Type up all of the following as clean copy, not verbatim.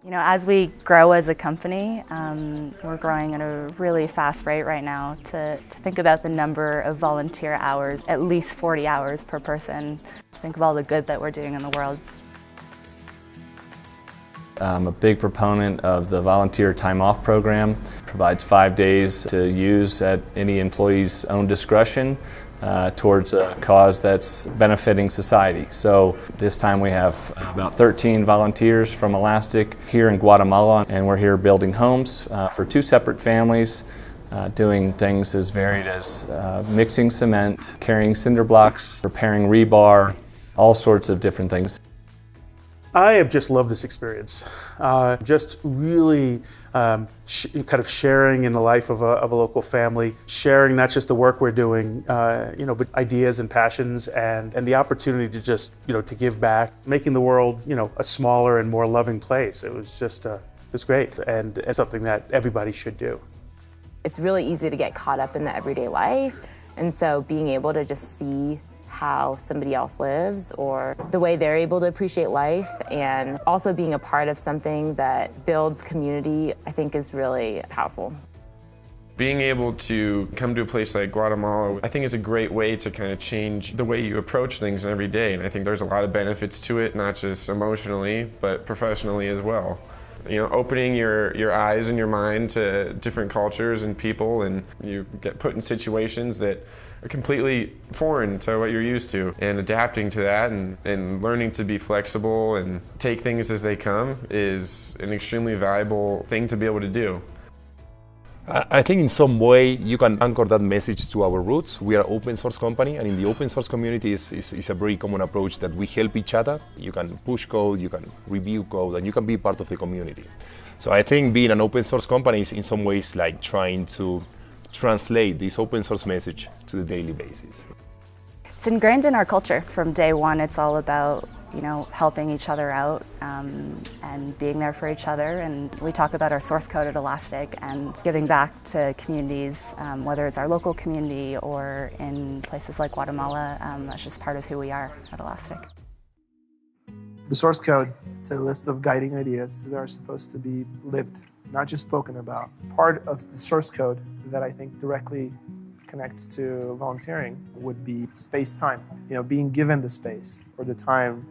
You know, as we grow as a company, we're growing at a really fast rate right now. To think about the number of volunteer hours, at least 40 hours per person. Think of all the good that we're doing in the world. I'm a big proponent of the volunteer time off program. It provides 5 days to use at any employee's own discretion towards a cause that's benefiting society. So this time we have about 13 volunteers from Elastic here in Guatemala, and we're here building homes for 2 separate families, doing things as varied as mixing cement, carrying cinder blocks, repairing rebar, all sorts of different things. I have just loved this experience. Just really kind of sharing in the life of a local family, sharing not just the work we're doing, but ideas and passions, and the opportunity to just, to give back, making the world, a smaller and more loving place. It was just, it was great, and something that everybody should do. It's really easy to get caught up in the everyday life, and so being able to just see how somebody else lives or the way they're able to appreciate life, and also being a part of something that builds community, I think is really powerful. Being able to come to a place like Guatemala, I think is a great way to kind of change the way you approach things every day, and I think there's a lot of benefits to it, not just emotionally, but professionally as well. Opening your eyes and your mind to different cultures and people, and you get put in situations that are completely foreign to what you're used to, and adapting to that and learning to be flexible and take things as they come is an extremely valuable thing to be able to do. I think in some way you can anchor that message to our roots. We are an open source company, and in the open source community is a very common approach that we help each other. You can push code, you can review code, and you can be part of the community. So I think being an open source company is in some ways like trying to translate this open source message to the daily basis. It's ingrained in our culture. From day one, it's all about helping each other out and being there for each other. And we talk about our source code at Elastic and giving back to communities, whether it's our local community or in places like Guatemala. That's just part of who we are at Elastic. The source code, it's a list of guiding ideas that are supposed to be lived, not just spoken about. Part of the source code that I think directly connects to volunteering would be space-time. Being given the space or the time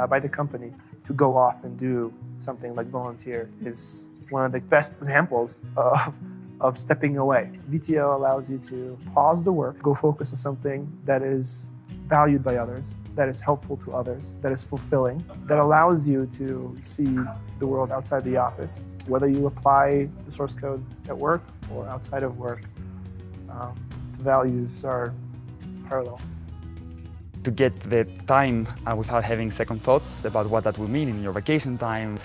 by the company to go off and do something like volunteer is one of the best examples of stepping away. VTO allows you to pause the work, go focus on something that is valued by others, that is helpful to others, that is fulfilling, that allows you to see the world outside the office. Whether you apply the source code at work or outside of work, the values are parallel. To get the time without having second thoughts about what that will mean in your vacation time,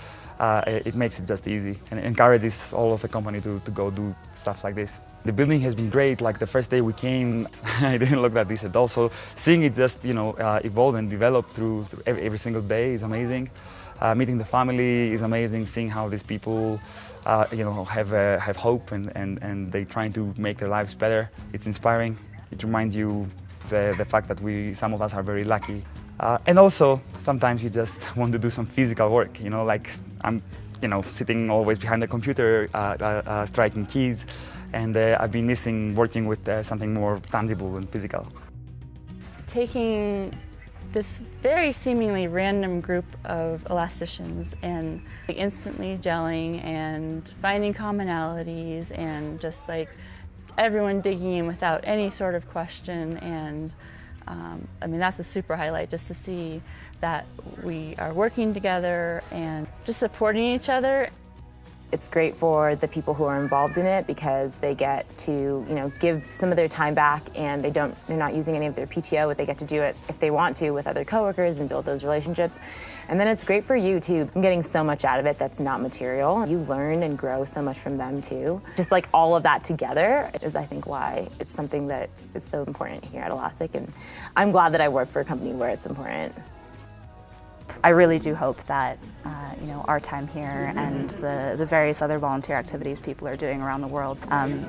it makes it just easy and encourages all of the company to go do stuff like this. The building has been great. Like the first day we came, I didn't look at this at all. So seeing it just evolve and develop through every single day is amazing. Meeting the family is amazing. Seeing how these people have hope and they're trying to make their lives better. It's inspiring. It reminds you the fact that some of us are very lucky. And also, sometimes you just want to do some physical work. Like I'm sitting always behind the computer, striking keys. And I've been missing working with something more tangible and physical. Taking this very seemingly random group of elasticians and instantly gelling and finding commonalities and just like everyone digging in without any sort of question, and that's a super highlight, just to see that we are working together and just supporting each other. It's great for the people who are involved in it because they get to, give some of their time back, and they're not using any of their PTO, but they get to do it if they want to with other coworkers and build those relationships. And then it's great for you too. I'm getting so much out of it that's not material. You learn and grow so much from them too. Just like all of that together is, I think, why it's something that is so important here at Elastic, and I'm glad that I work for a company where it's important. I really do hope that our time here and the various other volunteer activities people are doing around the world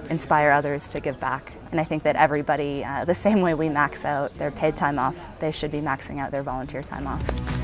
inspire others to give back. And I think that everybody, the same way we max out their paid time off, they should be maxing out their volunteer time off.